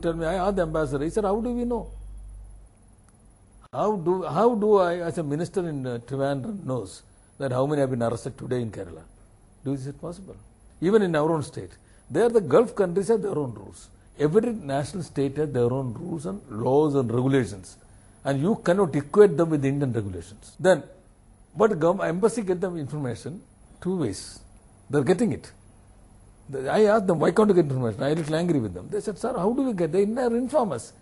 tell me, I asked the ambassador, he said, how do we know? How do I, as a minister in Trivandrum, knows that how many have been arrested today in Kerala? Is it possible? Even in our own state. There the Gulf countries have their own rules. Every national state has their own rules and laws and regulations. And you cannot equate them with the Indian regulations. Then, but embassy get them information two ways. They are getting it. I asked them, why can't you get information? I was a little angry with them. They said, sir, how do we get? They inform us.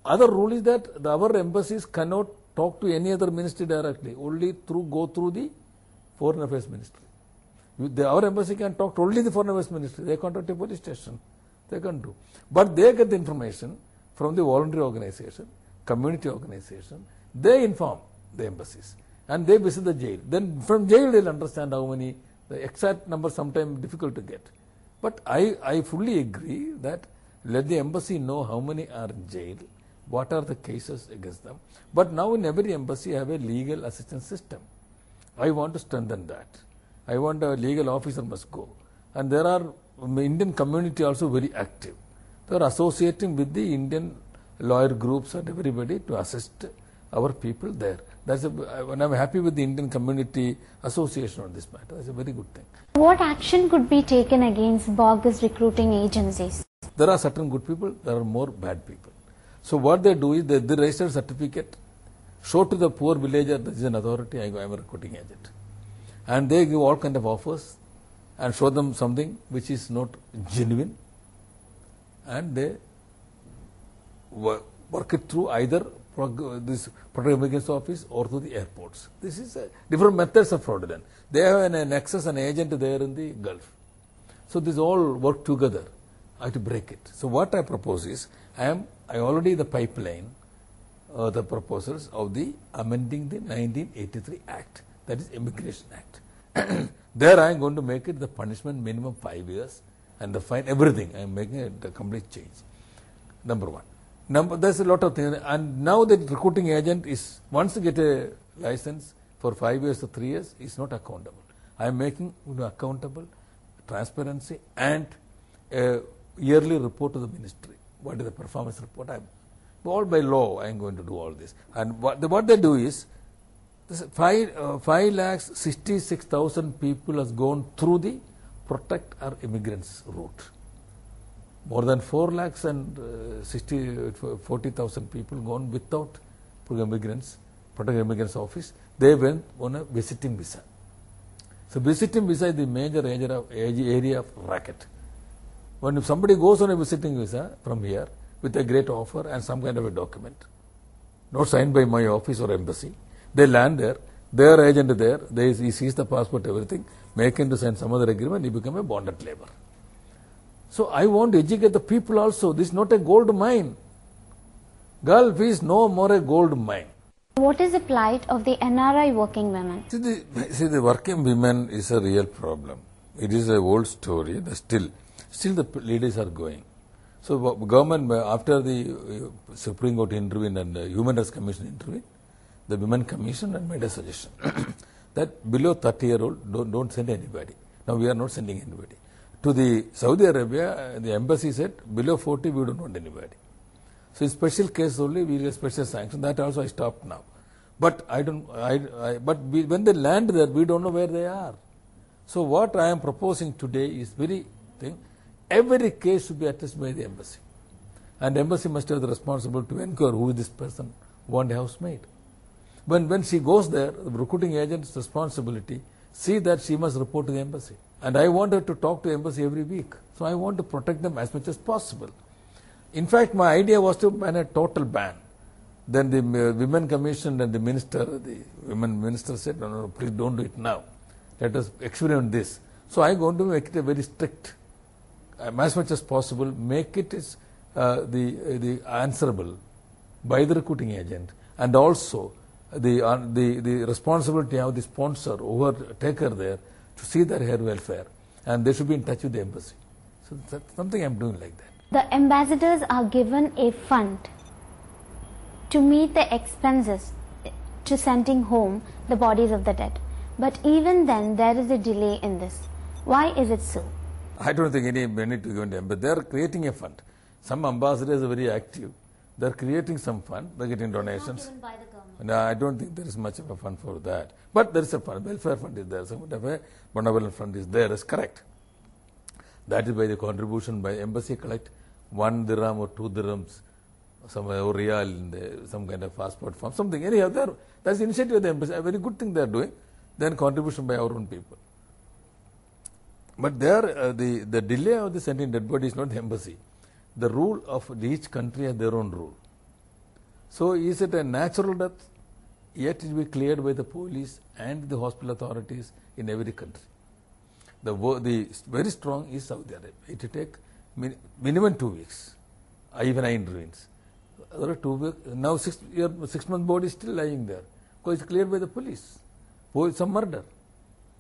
Other rule is that our embassies cannot talk to any other ministry directly. Only go through the Foreign Affairs Ministry. Our embassy can talk to only the Foreign Affairs Ministry. They contact a police station. They can do. But they get the information from the voluntary organization, community organization. They inform the embassies. And they visit the jail. Then from jail they will understand how many, the exact number sometimes difficult to get. But I fully agree that let the embassy know how many are in jail, what are the cases against them. But now in every embassy have a legal assistance system. I want to strengthen that. I want a legal officer must go. And there are Indian community also very active. They are associating with the Indian lawyer groups and everybody to assist our people there. And I'm happy with the Indian Community Association on this matter. That's a very good thing. What action could be taken against bogus recruiting agencies? There are certain good people, there are more bad people. So what they do is they register a certificate, show to the poor villager this is an authority, I am a recruiting agent. And they give all kind of offers and show them something which is not genuine. And they work it through either this Protected Immigrants Office or through the airports. This is different methods of fraudulent. They have an nexus, an agent there in the Gulf. So this all work together. I have to break it. So what I propose is, I already the pipeline, the proposals of the amending the 1983 Act, that is Immigration Act. There I am going to make it the punishment minimum 5 years and the fine, everything. I am making it a complete change. Number one. There's a lot of things, and now the recruiting agent is, once you get a license for 5 years or 3 years, is not accountable. I am making accountable, transparency, and a yearly report to the ministry. What is the performance report? All by law, I am going to do all this. And what they do is, 5,66,000 people has gone through the Protect Our Immigrants route. More than 4,40,000 people gone without Protect Immigrants Office. They went on a visiting visa. So visiting visa is the major area of racket. When if somebody goes on a visiting visa from here with a great offer and some kind of a document, not signed by my office or embassy, they land there, their agent is there, he sees the passport, everything, make him to sign some other agreement, he become a bonded labor. So I want to educate the people also. This is not a gold mine. Gulf is no more a gold mine. What is the plight of the NRI working women? See, the working women is a real problem. It is an old story. Still the ladies are going. So government, after the Supreme Court intervened and the Human Rights Commission intervened, the Women Commission and made a suggestion that below 30-year-old don't send anybody. Now we are not sending anybody. To the Saudi Arabia, the embassy said, below 40 we don't want anybody. So in special case only we will get special sanction. That also I stopped now. But when they land there, we don't know where they are. So what I am proposing today is every case should be attested by the embassy. And embassy must have the responsibility to inquire who is this person, want a housemaid. When she goes there, the recruiting agent's responsibility, see that she must report to the embassy. And I want her to talk to the embassy every week. So I want to protect them as much as possible. In fact, my idea was to ban a total ban. Then the Women Commission and the Women Minister said, no, please don't do it now. Let us experiment this. So I am going to make it a very strict, as much as possible, make it the answerable by the recruiting agent, and also the responsibility of the sponsor, taker there, to see their hair welfare, and they should be in touch with the embassy. So that's something I'm doing like that. The ambassadors are given a fund to meet the expenses to sending home the bodies of the dead. But even then, there is a delay in this. Why is it so? I don't think any need to go into embassy. They are creating a fund. Some ambassadors are very active. They are creating some fund. They are getting donations. Not given by the government. No, I don't think there is much of a fund for that. But there is a fund. Welfare fund is there. Some benevolent fund is there. That's correct. That is by the contribution by embassy collect 1 dirham or 2 dirhams, some or real in some kind of passport form, something. Anyhow, that's the initiative of the embassy. A very good thing they are doing. Then contribution by our own people. But there, the delay of the sending dead body is not the embassy. The rule of each country has their own rule. So is it a natural death? Yet it will be cleared by the police and the hospital authorities in every country. The very strong is Saudi Arabia. It will take minimum 2 weeks. Even I intervenes. There are 2 weeks. Now 6-month body is still lying there because it's cleared by the police. Some murder.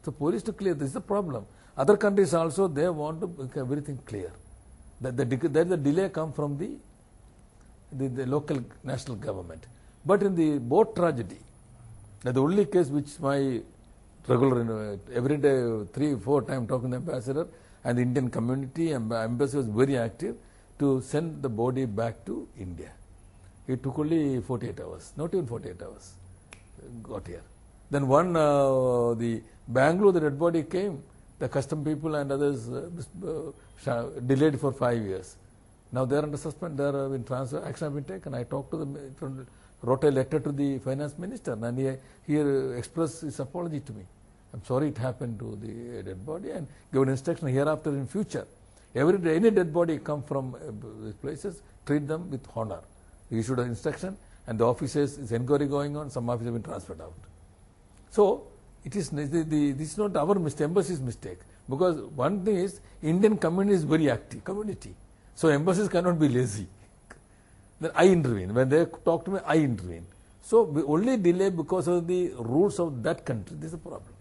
So police to clear. This is the problem. Other countries also, they want to make everything clear. That the delay come from the local national government. But in the boat tragedy, the only case which my regular, every day, 3-4 times talking to the ambassador and the Indian community, and embassy was very active to send the body back to India. It took only 48 hours, not even 48 hours, got here. Then the Bangalore, the dead body came, the custom people and others delayed for 5 years. Now they are under suspension, they are in transfer, action have been taken. I talked to them, wrote a letter to the finance minister, and he expressed his apology to me. I'm sorry it happened to the dead body, and given instruction hereafter in future. Every day, any dead body come from these places, treat them with honor. He issued an instruction, and the officers, is inquiry going on, some officers have been transferred out. So, it is this is not our mistake, embassy's mistake. Because one thing is, Indian community is very active, community. So, embassies cannot be lazy. Then I intervene. When they talk to me, I intervene. So, we only delay because of the rules of that country. This is the problem.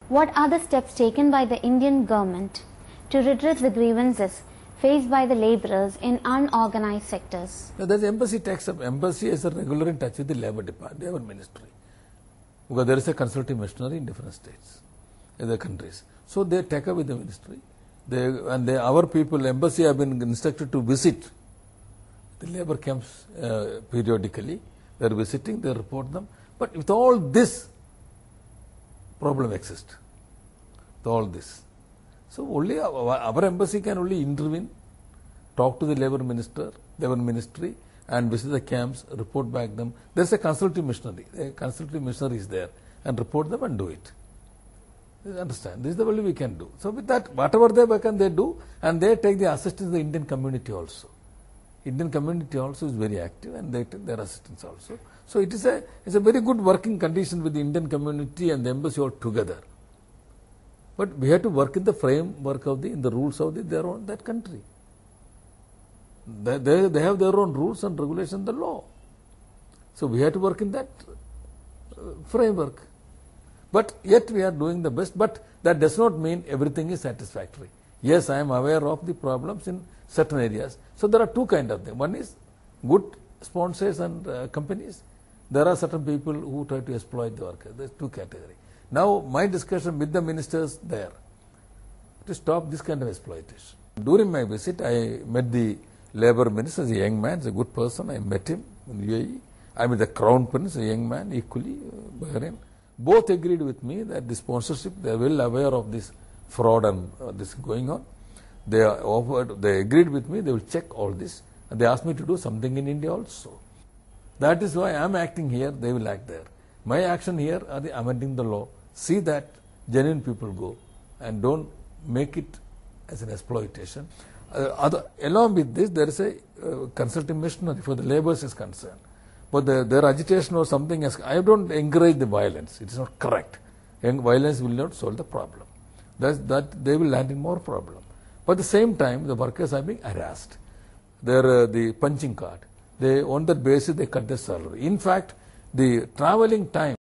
What are the steps taken by the Indian government to redress the grievances faced by the labourers in unorganized sectors? Now, the embassy takes up. Embassy is a regular in touch with the Labour Department, Labour Ministry. Because there is a consultative missionary in different states, in the countries. So, they take up with the ministry. Our people, embassy have been instructed to visit the labour camps periodically. They are visiting, they report them. But with all this, problem exists. With all this. So, only our embassy can only intervene, talk to the labour ministry, and visit the camps, report back them. There is a consultative missionary. A consultative missionary is there, and report them and do it. You understand? This is the only we can do. So, with that, whatever they do, and they take the assistance of the Indian community also. Indian community also is very active, and they take their assistance also. So, it's a very good working condition with the Indian community and the embassy all together. But we have to work in the framework of in the rules of that country. They have their own rules and regulations, the law. So, we have to work in that framework. But yet we are doing the best, but that does not mean everything is satisfactory. Yes, I am aware of the problems in certain areas. So, there are two kinds of things. One is good sponsors and companies. There are certain people who try to exploit the workers. There are two categories. Now, my discussion with the ministers there to stop this kind of exploitation. During my visit, I met the Labour Minister, a young man, a good person. I met him in UAE. I met the Crown Prince, a young man, equally, Bahrain. Both agreed with me that the sponsorship, they are well aware of this fraud and this going on. They agreed with me, they will check all this. And they asked me to do something in India also. That is why I am acting here, they will act there. My action here are the amending the law. See that genuine people go and don't make it as an exploitation. Along with this, there is a consulting missionary for the labourers is concerned. But their agitation or something, I don't encourage the violence. It is not correct. And violence will not solve the problem. That they will land in more problem. But at the same time, the workers are being harassed. The punching card. On that basis, they cut their salary. In fact, the travelling time